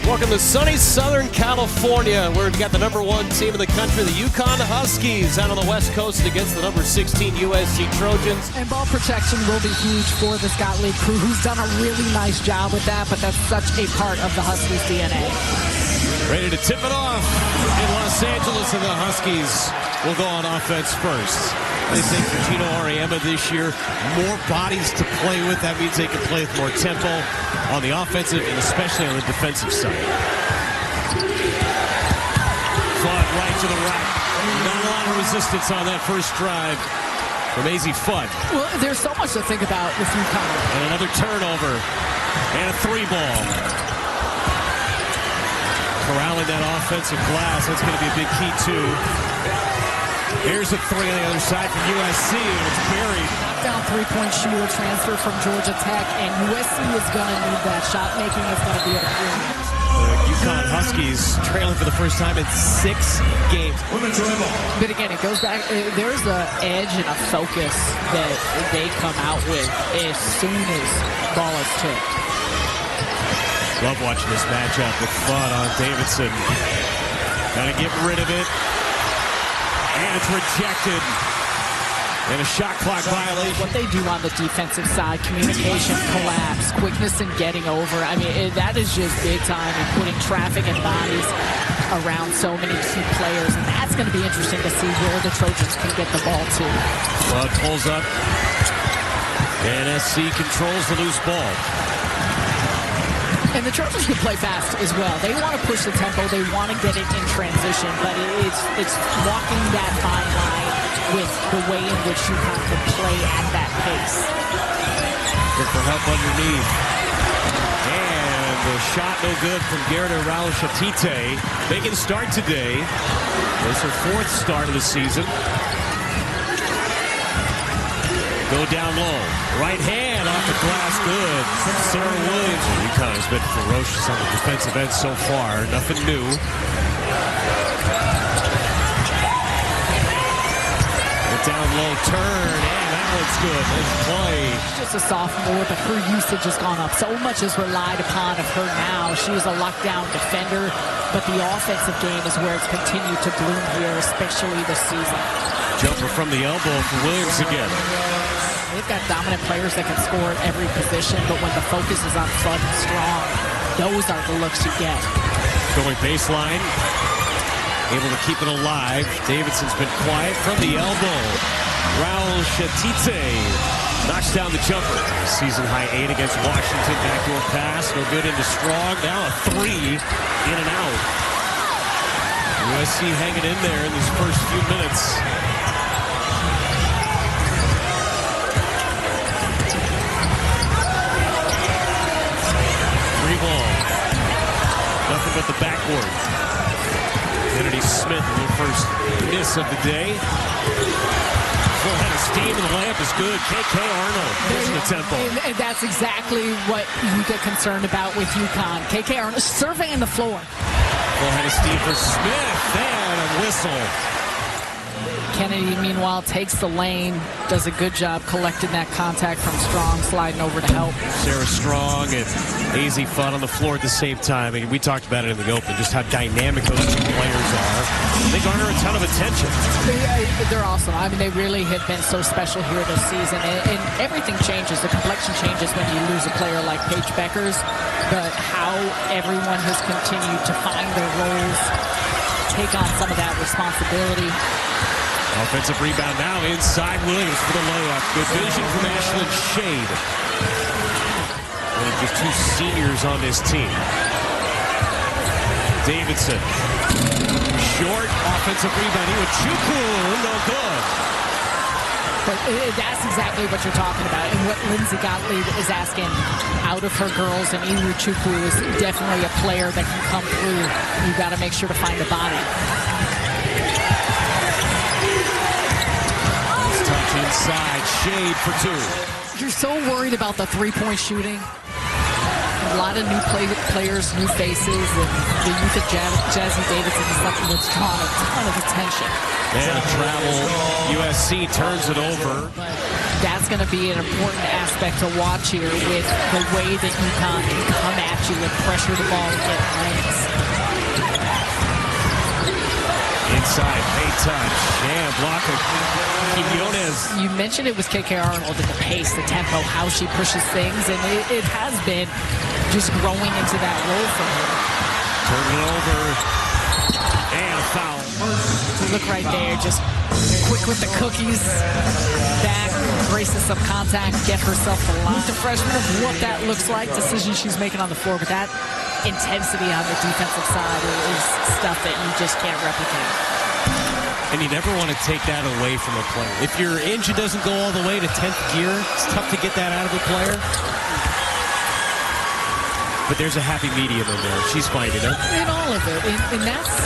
Welcome to sunny Southern California, where we've got the #1 team in the country, the UConn Huskies, out on the West Coast against the #16 USC Trojans. And ball protection will be huge for this Gottlieb crew, who's done a really nice job with that, but that's such a part of the Huskies' DNA. Ready to tip it off in Los Angeles, and the Huskies will go on offense first. They think for Gino Auriemma this year, more bodies to play with. That means they can play with more tempo on the offensive and especially on the defensive side. Fudd right to the rack. Not a lot of resistance on that first drive from Azzi Fudd. Well, there's so much to think about with UConn. And another turnover. And a 3-ball. Corralling that offensive glass. That's going to be a big key, too. Here's a 3 on the other side from USC, and it's buried. Down three-point shooter transfer from Georgia Tech, and USC is going to need that. Shot making is going to be a premium. The UConn Huskies trailing for the first time in 6 games. But again, it goes back. There's an edge and a focus that they come out with as soon as ball is tipped. Love watching this matchup with Fudd on Davidson. Got to get rid of it. And it's rejected. And a shot clock violation. What they do on the defensive side, communication, collapse, quickness in getting over. I mean, that is just big time in putting traffic and bodies around so many key players. And that's going to be interesting to see where the Trojans can get the ball to. Fudd pulls up. And SC controls the loose ball. And the Trojans can play fast as well. They want to push the tempo. They want to get it in transition. But it's walking that fine line with the way in which UConn can play at that pace. Look for help underneath. And the shot no good from Gerda Rauschatite. Making a start today. It's her 4th start of the season. Go down low. Right hand off the glass, good. Sarah Williams. UConn has been ferocious on the defensive end so far. Nothing new. Down low turn, and that one's good. Nice play. She's just a sophomore, but her usage has gone up. So much is relied upon of her now. She is a lockdown defender, but the offensive game is where it's continued to bloom here, especially this season. Jumper from the elbow for Williams again. They've got dominant players that can score at every position, but when the focus is on Fudd and Strong, those are the looks you get. Going baseline. Able to keep it alive. Davidson's been quiet from the elbow. Rauschatite knocks down the jumper. Season high 8 against Washington. Backdoor pass. No good into Strong. Now a 3 in and out. USC hanging in there in these first few minutes. Nothing but the backboard. Kennedy Smith, the first miss of the day. Full head of steam, and the layup is good. KK Arnold pushing the tempo. And that's exactly what you get concerned about with UConn. KK Arnold surveying the floor. Full head of steam for Smith, and a whistle. Kennedy, meanwhile, takes the lane, does a good job collecting that contact from Strong, sliding over to help. Sarah Strong and Azzi Fudd on the floor at the same time. I mean, we talked about it in the open, just how dynamic those 2 players are. They garner a ton of attention. They're awesome. I mean, they really have been so special here this season. And everything changes. The complexion changes when you lose a player like Paige Beckers. But how everyone has continued to find their roles, take on some of that responsibility. Offensive rebound now inside Williams for the layup. Good vision from Ashlynn Shade. One of just 2 seniors on this team. Davidson. Short offensive rebound. Iwuchukwu, no good. But that's exactly what you're talking about. And what Lindsay Gottlieb is asking out of her girls, and Iwuchukwu is definitely a player that can come through. You've got to make sure to find the body. Inside, Shade for 2. You're so worried about the three-point shooting. A lot of new players, new faces, and the youth of Jazzy Davidson is something that's drawn a ton of attention. And a travel, USC turns it over. But that's going to be an important aspect to watch here with the way that UConn can come at you and pressure the ball and get length. Blanca Quin. You mentioned it was KK Arnold in the pace, the tempo, how she pushes things, and it has been just growing into that role for her. Turn it over, and a foul. Look right there, just quick with the cookies, back, braces some contact, get herself the line. The freshman of what that looks like, decisions she's making on the floor, but that intensity on the defensive side is stuff that you just can't replicate. And you never want to take that away from a player. If your engine doesn't go all the way to 10th gear, it's tough to get that out of a player. But there's a happy medium in there. She's finding it. In all of it. And that's,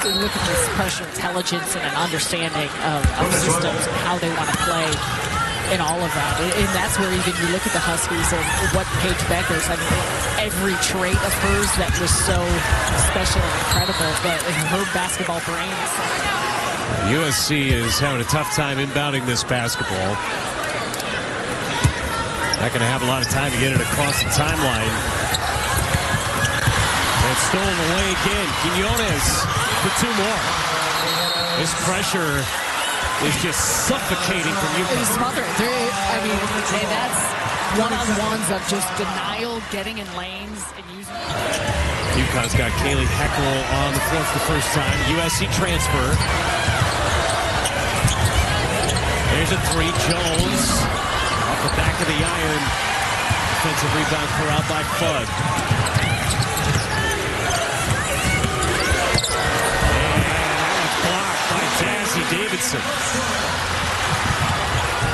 look at this pressure intelligence and an understanding of systems and how they want to play in all of that. And that's where even you look at the Huskies and what Paige Beckers, I mean, every trait of hers that was so special and incredible, but her basketball brains. USC is having a tough time inbounding this basketball. Not going to have a lot of time to get it across the timeline. It's stolen away again. Quinones for two more. This pressure is just suffocating from UConn. It's smothering. I mean, that's one-on-ones of just denial, getting in lanes, and using. UConn's got Kaylee Heckel on the floor for the first time. USC transfer. There's a three. Jones off the back of the iron. Defensive rebound corralled by Fudd. And that's blocked by Azzi Davidson.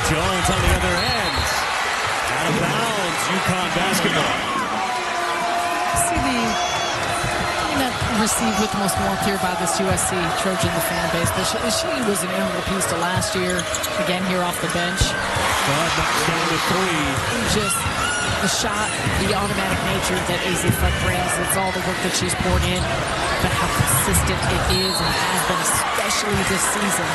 Jones on the other end. Out of bounds. UConn basketball. Not received with the most warmth here by this USC Trojan, the fan base, but she was an integral piece to last year. Again, here off the bench. Fudd knocks down the three. Just the shot, the automatic nature that Azzi Fudd brings. It's all the work that she's poured in, but how consistent it is and has been, especially this season.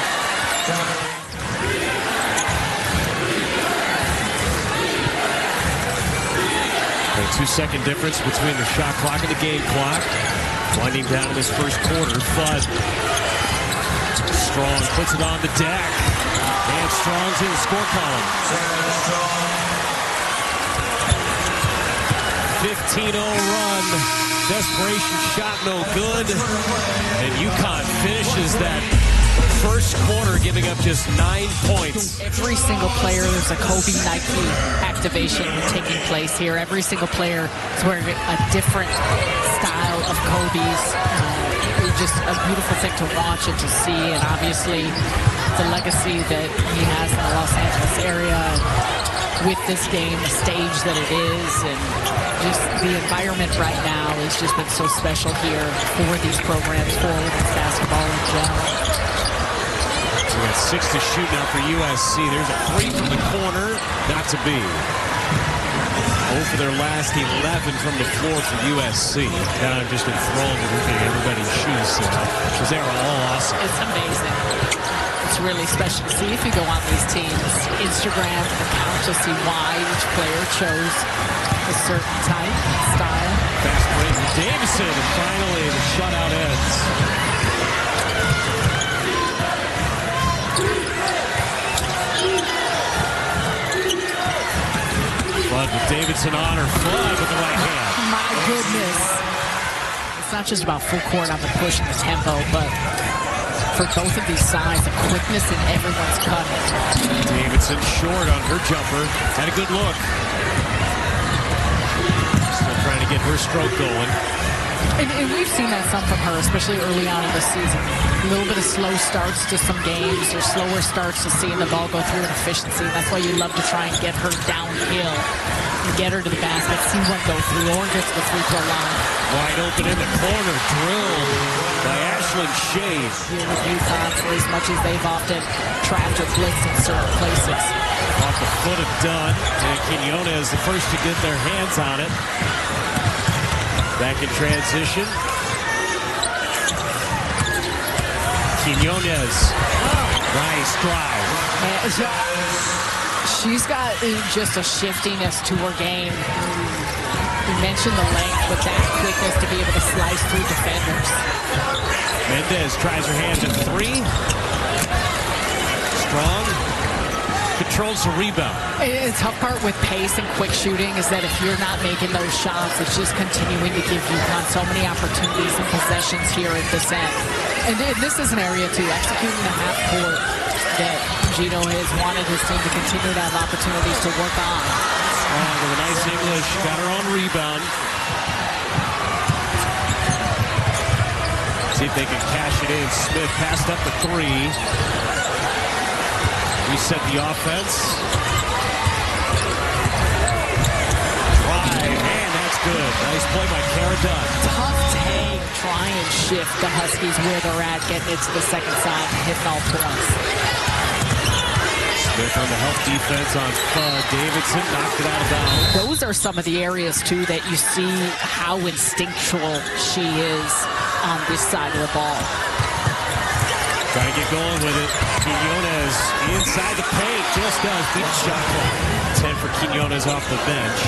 A 2-second difference between the shot clock and the game clock. Winding down in this first quarter. Fudd. Strong puts it on the deck. And Strong's in the score column. 15-0 run. Desperation shot no good. And UConn finishes that first quarter giving up just 9 points. Every single player, there's a Kobe Nike activation taking place here. Every single player is wearing a different style of Kobe's. It's just a beautiful thing to watch and to see, and obviously the legacy that he has in the Los Angeles area with this game, the stage that it is, and just the environment right now has just been so special here for these programs, for women's basketball in general. We got 6 to shoot now for USC. There's a 3 from the corner, not to be. 0 for their last 11 from the floor for USC. And I'm just enthralled with looking at everybody's shoes because they're all awesome. It's amazing. It's really special to see if you go on these teams' Instagram accounts to see why each player chose a certain type, style. Fast break from Davison, and finally the shutout ends. Fudd with Davidson on her. Fudd with the right hand. My goodness. It's not just about full court on the push and the tempo, but for both of these sides, the quickness in everyone's cut. Davidson short on her jumper. Had a good look. Still trying to get her stroke going. And we've seen that some from her, especially early on in the season. A little bit of slow starts to some games, or slower starts to seeing the ball go through in efficiency. And that's why you love to try and get her downhill and get her to the basket, see one go through, or get to the free throw line. Wide open in the corner, drilled by Ashlynn Shade. Here with UConn, for as much as they've often trapped or blitzed in certain places. Off the foot of Dunn, and Quinones the first to get their hands on it. Back in transition. Quinones. Nice drive. She's got just a shiftiness to her game. You mentioned the length, but that quickness to be able to slice through defenders. Mendez tries her hand at 3. Strong controls the rebound. The tough part with pace and quick shooting is that if you're not making those shots, it's just continuing to give UConn so many opportunities and possessions here at this end. And this is an area, too, executing the half court that Gino has wanted his team to continue to have opportunities to work on. Strong with a nice English, got her own rebound. See if they can cash it in. Smith passed up the three. Reset the offense. Right, and that's good. Nice play by Caradon. Tough take. Try and shift the Huskies where they're at, getting it to the second side and hitting all points. Smith on the help defense on Fudd. Davidson knocked it out of bounds. Those are some of the areas, too, that you see how instinctual she is on this side of the ball. Trying to get going with it. Quinones inside the paint. Just does. Beat shot clock. 10 for Quinones off the bench.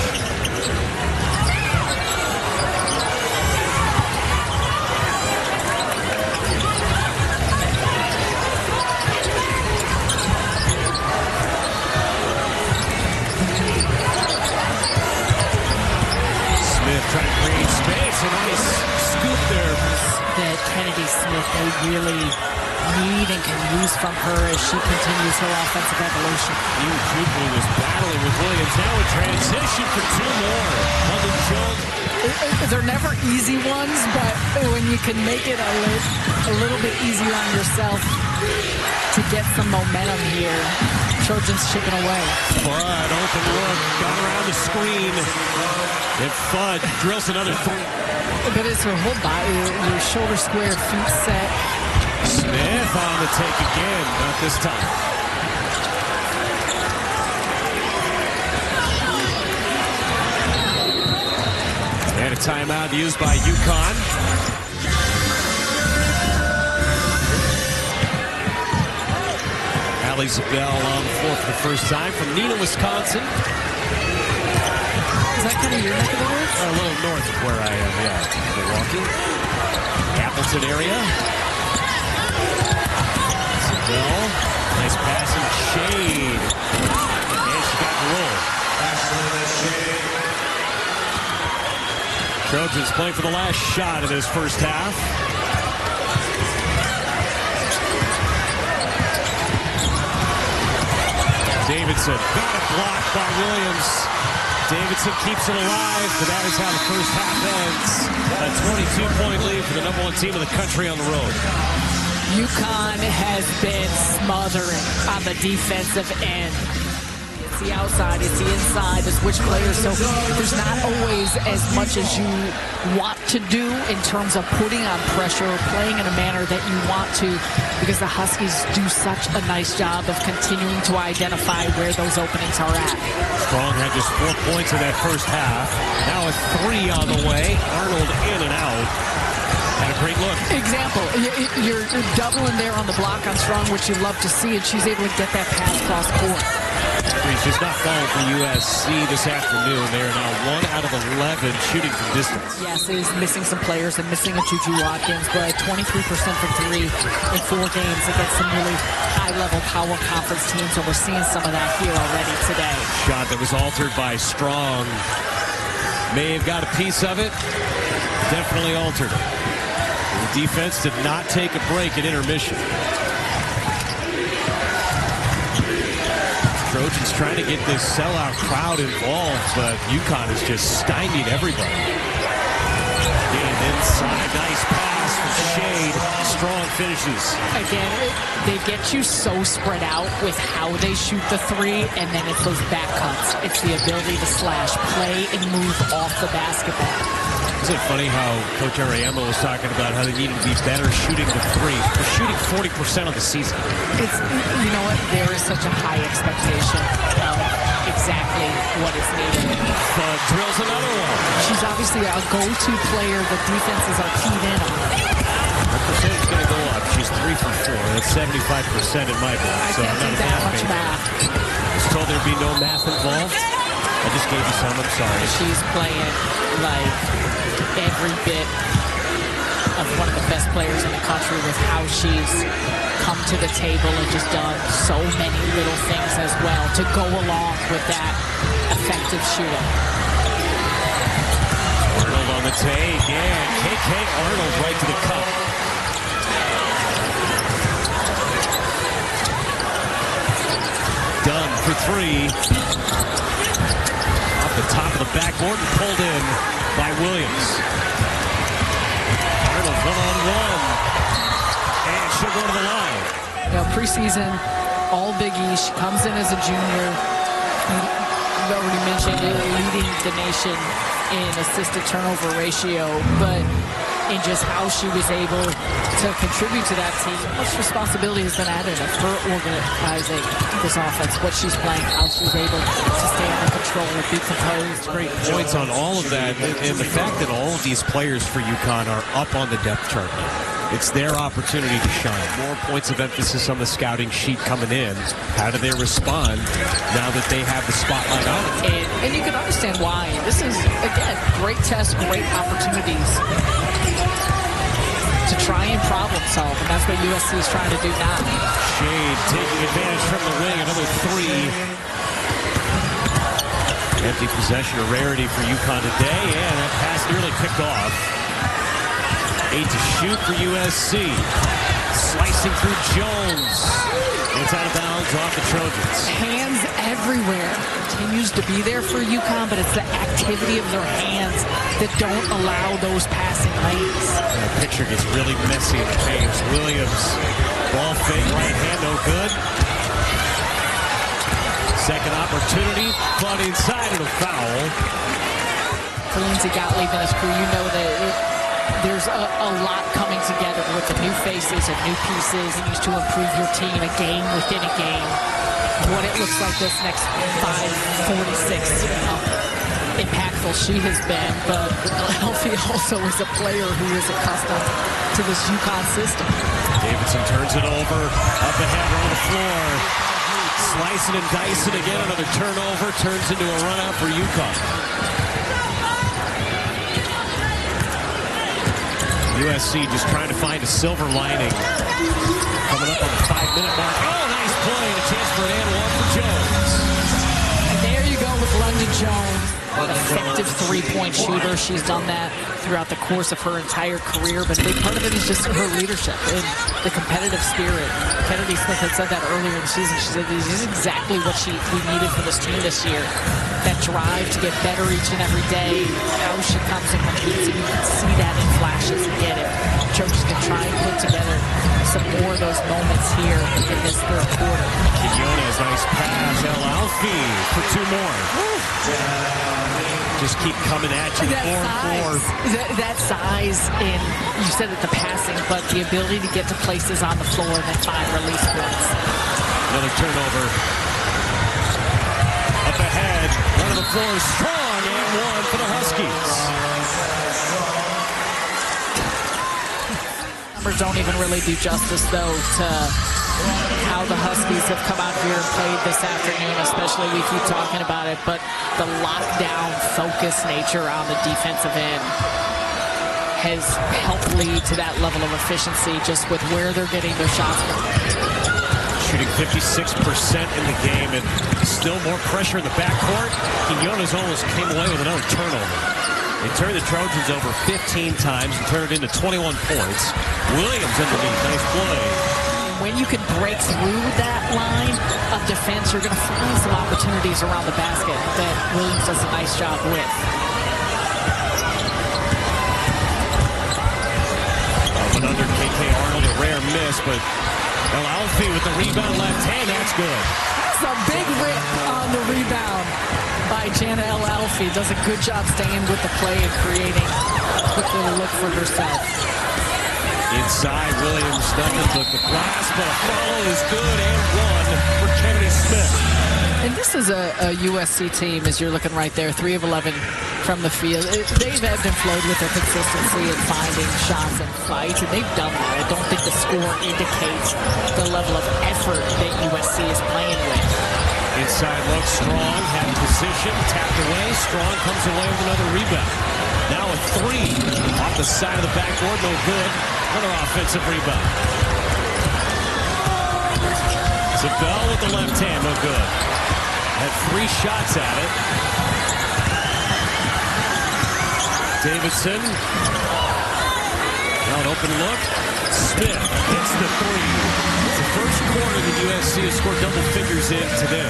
Smith trying to create space. A nice scoop there. That Kennedy Smith, they really need and can use from her as she continues her offensive evolution. Ian Cooper was battling with Williams. Now a transition for two more. They're never easy ones, but when you can make it a little bit easier on yourself to get some momentum here, Trojans chipping away. Fudd, open look, got around the screen. And Fudd drills another three. But it's her whole body, your shoulder square, feet set. Smith on the take again, not this time. And a timeout used by UConn. Allie Zabel on the floor for the first time from Neenah, Wisconsin. Is that kind of your neck of the woods? A little north of where I am, yeah. Milwaukee. Appleton area. Zabel. Nice pass and Shade. And she got the roll. Ashlynn Shade. Trojans playing for the last shot of this first half. Davidson got a block by Williams. Davidson keeps it alive, but that is how the first half ends. A 22-point lead for the #1 team of the country on the road. UConn has been smothering on the defensive end. It's the outside, it's the inside, the switch players, so there's not always as much as you want to do in terms of putting on pressure or playing in a manner that you want to, because the Huskies do such a nice job of continuing to identify where those openings are at. Strong had just 4 points in that first half. Now a three on the way. Arnold in and out. Had a great look. Example, you're doubling there on the block on Strong, which you love to see, and she's able to get that pass cross court. She's not falling for USC this afternoon. They are now 1 out of 11 shooting from distance. Yes, is missing some players and missing a Juju Watkins, but 23% from three in 4 games against some really high-level power conference teams, and we're seeing some of that here already today. Shot that was altered by Strong. May have got a piece of it. Definitely altered it. The defense did not take a break at intermission. Trojans trying to get this sellout crowd involved, but UConn has just stymied everybody. Getting inside, nice pass from Shade. Strong finishes. Again, they get you so spread out with how they shoot the three, and then it's those back cuts. It's the ability to slash, play, and move off the basketball. Isn't it funny how Coach Ariema was talking about how they needed to be better shooting the three? They're shooting 40% of the season. It's, you know what, there is such a high expectation of exactly what is needed. Drills another one. She's obviously a go-to player the defenses are keyed in on. Her percentage is going to go up. She's 3 for 4. That's 75% in my book. I So can't I'm do not a that math much major. math. I was told there'd be no math involved. I just gave you some. I'm sorry. She's playing like every bit of one of the best players in the country with how she's come to the table and just done so many little things as well to go along with that effective shooting. Arnold on the take, and KK Arnold right to the cup. Dunn for three. Off the top of the backboard and pulled in by Williams. Arnold one-on-one. And she'll go to the line. You know, preseason, all Big East. She comes in as a junior. You've already mentioned leading the nation in assisted turnover ratio, but in just how she was able to contribute to that team, much responsibility has been added of her organizing this offense, what she's playing, how she's able to stay under control and be composed. Great points on all of that, and the fact that all of these players for UConn are up on the depth chart. It's their opportunity to shine. More points of emphasis on the scouting sheet coming in. How do they respond now that they have the spotlight on them? And you can understand why. This is, again, great test, great opportunities to try and problem solve, and that's what USC is trying to do now. Shade taking advantage from the wing, another three. Empty possession, a rarity for UConn today, and that pass nearly picked off. 8 to shoot for USC. Slicing through Jones. It's out of bounds off the Trojans. Hands everywhere. Continues to be there for UConn, but it's the activity of their hands that don't allow those passing lanes. That picture gets really messy in the paint. Williams, ball fake, right hand, no good. Second opportunity, but inside of the foul. For Lindsey Gottlieb and his crew, you know that there's a lot coming together with the new faces and new pieces. It used to improve your team a game within a game. What it looks like this next 5:46, impactful she has been, but Elfie also is a player who is accustomed to this UConn system. Davidson turns it over, up ahead on the floor. Slicing and dicing again, another turnover, turns into a run out for UConn. USC just trying to find a silver lining. Coming up on the 5-minute mark. Oh, nice play. A chance for an and one for Jones. And there you go with London Jones. An effective three-point shooter. She's done that throughout the course of her entire career, but a big part of it is just her leadership and the competitive spirit. Kennedy Smith had said that earlier in the season. She said this is exactly what we needed for this team this year. That drive to get better each and every day, how she comes and competes, and you can see that in flashes and get it. Trojans can try and put together some more of those moments here in this third quarter. Quinones, nice pass. El Alfi for two more. Just keep coming at you. That size, and you said it, the passing, but the ability to get to places on the floor and then find release points. Another turnover. Up ahead, one of the floor is strong, and one for the Huskies. Numbers don't even really do justice, though, to how the Huskies have come out here and played this afternoon, especially we keep talking about it, but the lockdown focus nature on the defensive end has helped lead to that level of efficiency just with where they're getting their shots from. Shooting 56% in the game, and still more pressure in the backcourt. Quinones almost came away with another turnover. They turned the Trojans over 15 times and turned it into 21 points. Williams underneath, nice play. When you can break through that line of defense, you're going to find some opportunities around the basket that Williams does a nice job with. Up and under KK Arnold, a rare miss, but El Alfi with the rebound left hand, that's good. That's a big rip on the rebound by Jana El Alfi. Does a good job staying with the play and creating a quick little look for herself. Inside, Williams, nothing but the glass, but a follow is good, and one for Kennedy Smith. And this is a USC team, as you're looking right there, 3 of 11 from the field. They've ebbed and flowed with their consistency in finding shots and fights, and they've done that. I don't think the score indicates the level of effort that USC is playing with. Inside look, Strong had position, tapped away. Strong comes away with another rebound. Now a three off the side of the backboard, no good. Another offensive rebound. Zabel with the left hand, no good. Had 3 shots at it. Davidson. Now an open look. Smith hits the 3. It's the first quarter that USC has scored double figures in today.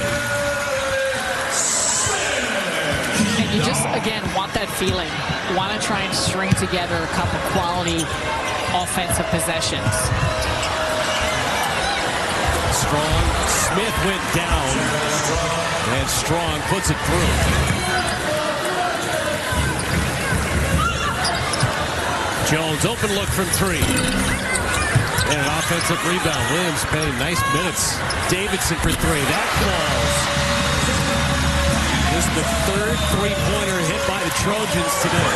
And you just, again, want that feeling. Want to try and string together a couple quality offensive possessions. Strong. Smith went down. And Strong puts it through. Jones, open look from 3. And an offensive rebound. Williams paying nice minutes. Davidson for 3. That falls. This is the 3rd three-pointer hit by the Trojans today.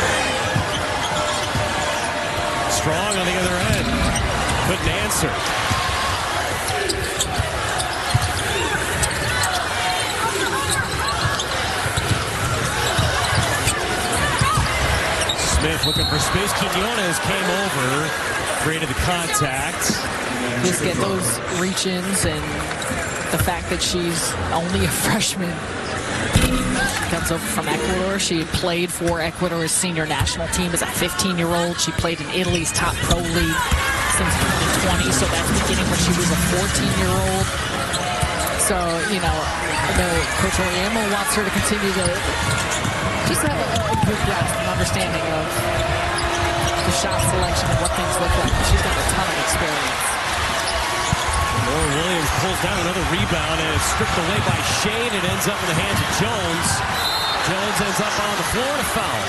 Strong on the other end. Couldn't answer. Smith looking for space. Quinones came over, created the contact. Just get those reach-ins, and the fact that she's only a freshman. She comes over from Ecuador. She had played for Ecuador's senior national team as a 15-year-old. She played in Italy's top pro league since 2020, so that's beginning when she was a 14-year-old. So, you know, I know Coach Oriemo wants her to continue to just have a good grasp and understanding of the shot selection and what things look like. She's got a ton of experience. Laura Williams pulls down another rebound, and it's stripped away by Shade. It ends up in the hands of Jones. Jones ends up on the floor to foul.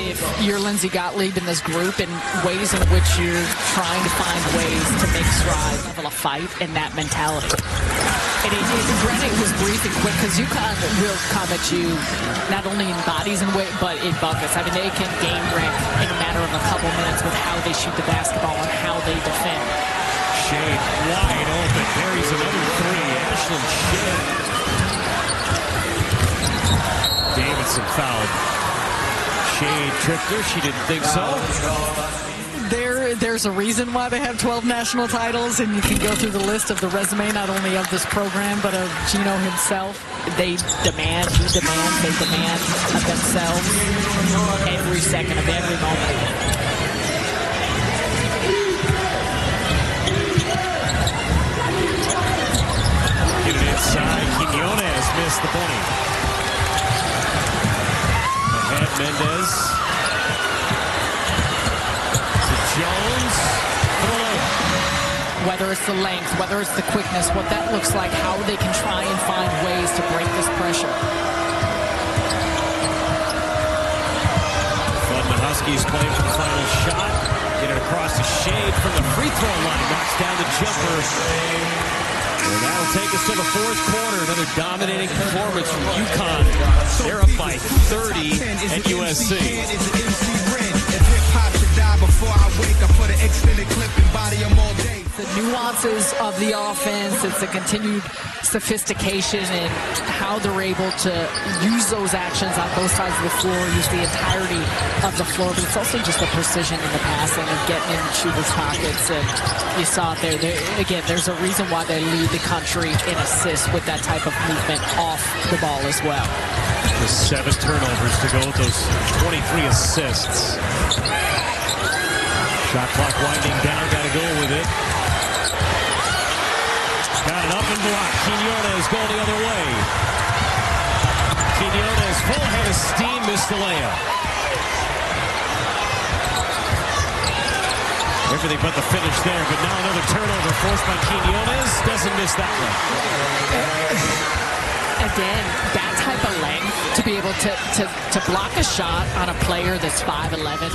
If you're Lindsey Gottlieb in this group, and ways in which you're trying to find ways to make strides, level of fight, and that mentality. And granted, it was brief and quick, because UConn will come at you not only in bodies and weight, but in buckets. I mean, they can game wreck in a matter of a couple minutes with how they shoot the basketball and how they defend. Shade wide open. Buries another 3. Ashlynn Shade. Davidson fouled. Shade tripped her. She didn't think so. There's a reason why they have 12 national titles, and you can go through the list of the resume, not only of this program, but of Gino himself. They demand, he demands, they demand of themselves every second of every moment. Get it inside. Quinones missed the bunny. Ahead, Mendez. Jones. Whether it's the length, whether it's the quickness, what that looks like, how they can try and find ways to break this pressure. From the Huskies playing for the final shot. Get it across the Shade from the free throw line. Knocks down the jumper. And that'll take us to the 4th quarter. Another dominating performance from UConn. They're up by 30 at USC. Before I wake up for the extended clip and body them all day. The nuances of the offense, it's the continued sophistication and how they're able to use those actions on both sides of the floor, use the entirety of the floor, but it's also just the precision in the passing and getting in shooters' pockets. And you saw it there. Again, there's a reason why they lead the country in assists with that type of movement off the ball as well. Just 7 turnovers to go with those 23 assists. Shot clock winding down, got to go with it. Got it up and blocked. Quinones going the other way. Quinones full head of steam, missed the layup. Everything but the finish there, but now another turnover forced by Quinones. Doesn't miss that one. Again, that type of length to be able to block a shot on a player that's 5'11".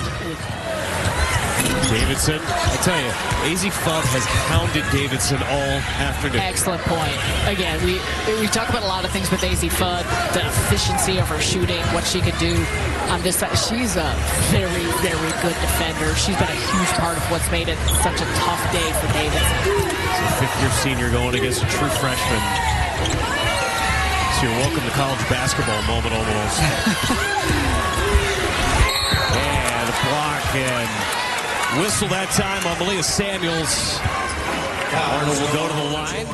Davidson, I tell you, Azzi Fudd has hounded Davidson all afternoon. Excellent point. Again, we talk about a lot of things with Azzi Fudd, the efficiency of her shooting, what she could do on this side. She's a very, very good defender. She's been a huge part of what's made it such a tough day for Davidson. She's a 5th-year senior going against a true freshman. It's your welcome to college basketball moment almost. And a block and whistle that time on Malia Samuels. Arnold will go to the line.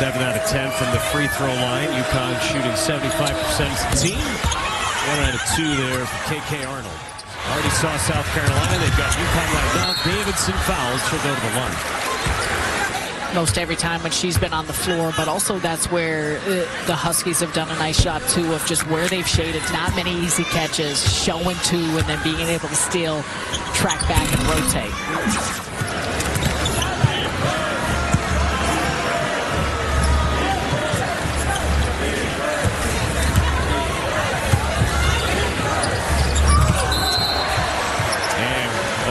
Seven out of 10 from the free throw line. UConn shooting 75% as a team. 1 out of 2 there for KK Arnold. Already saw South Carolina. They've got UConn right now. Davidson fouls. She'll go to the line. Most every time when she's been on the floor, but also that's where the Huskies have done a nice job too of just where they've shaded. Not many easy catches, showing two, and then being able to still track back and rotate.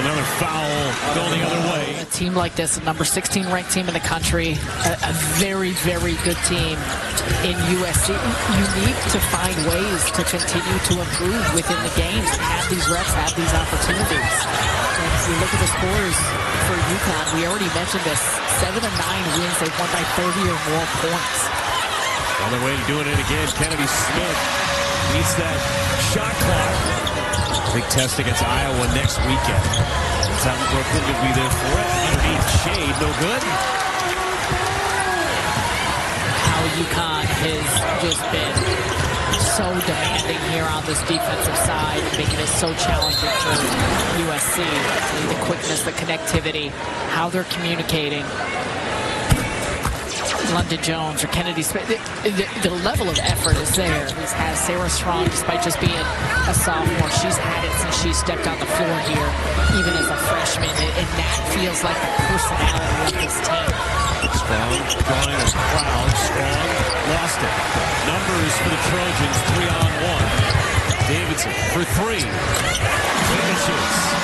Another foul going the other way. A team like this, a number 16 ranked team in the country, a very, very good team in USC. You need to find ways to continue to improve within the games, have these reps, have these opportunities. And if you look at the scores for UConn, we already mentioned this, 7 of 9 wins, they've won by 30 or more points. On their way to doing it again, Kennedy Smith beats that shot clock. Big test against Iowa next weekend. Tom Brooklyn will be there for it. Underneath Shade, no good. How UConn has just been so demanding here on this defensive side, making it so challenging for USC. The quickness, the connectivity, how they're communicating. London Jones or Kennedy Smith, the level of effort is there. This has Sarah Strong, despite just being a sophomore. She's had it since she stepped on the floor here, even as a freshman, and that feels like the personality of this team. Strong drawing a crowd. Strong lost it. Numbers for the Trojans, 3-on-1. Davidson for 3. Finishes.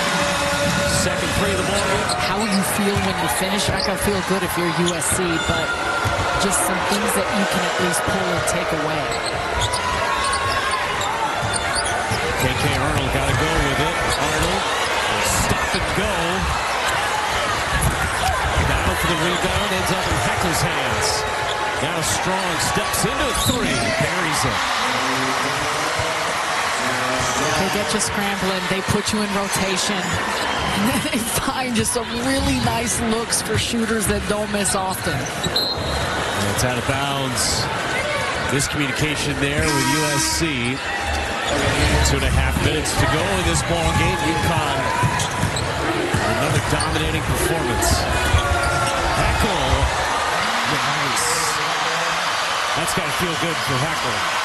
Second three of the ball game. How will you feel when you finish? You're not going to feel good if you're USC, but just some things that you can at least pull and take away. KK Arnold got to go with it. Arnold will stop and go. Down for the rebound, ends up in Heckler's hands. Now Strong steps into 3, buries it. They get you scrambling, they put you in rotation. And then they find just some really nice looks for shooters that don't miss often. It's out of bounds. Miscommunication there with USC. 2.5 minutes to go in this ball game. UConn, another dominating performance. Heckle. Nice. That's got to feel good for Heckle.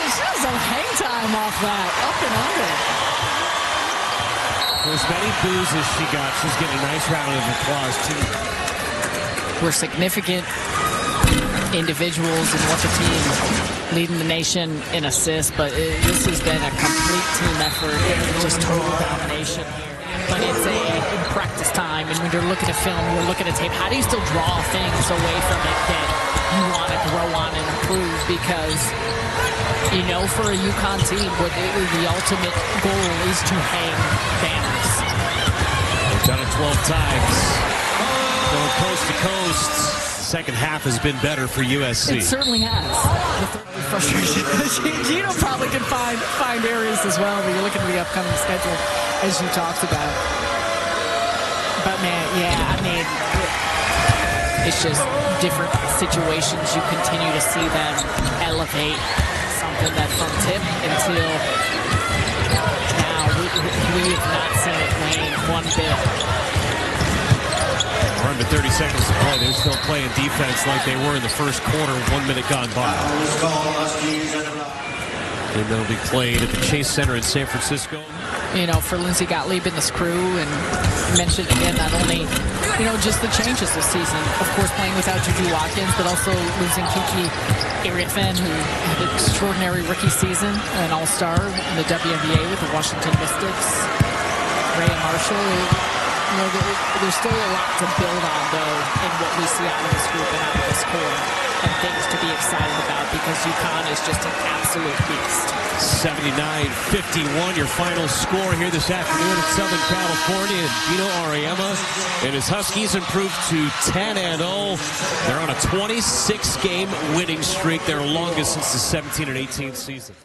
She has some hang time off that, up and under. For as many boos as she got, she's getting a nice round of applause, too. We're significant individuals in what the team leading the nation in assists, but this has been a complete team effort, just total domination here. But it's a practice time, and when you're looking at film, you're looking at tape, how do you still draw things away from it that you want to grow on and improve? Because you know, for a UConn team, the ultimate goal is to hang banners. They've done it 12 times. Going coast to coast. Second half has been better for USC. It certainly has. The frustration. Gino probably can find areas as well, but you're looking at the upcoming schedule, as you talked about. But, man, yeah, I mean, it's just different situations. You continue to see them elevate something that from tip until now we have not seen it wane one bit. We're under 30 seconds to play. They're still playing defense like they were in the first quarter, 1 minute gone by. And they'll be played at the Chase Center in San Francisco. You know, for Lindsey Gottlieb and this crew, and mentioned again, not only, you know, just the changes this season. Of course, playing without Juju Watkins, but also losing Kiki Iriafen, who had an extraordinary rookie season, an all-star in the WNBA with the Washington Mystics. Ray Marshall, you know, there's still a lot to build on, though, in what we see out of this group and out of this core, and things to be excited about, because UConn is just an absolute beast. 79-51, your final score here this afternoon in Southern California. And Gino Auriemma and his Huskies improved to 10-0. They're on a 26-game winning streak, their longest since the 17 and 18 season.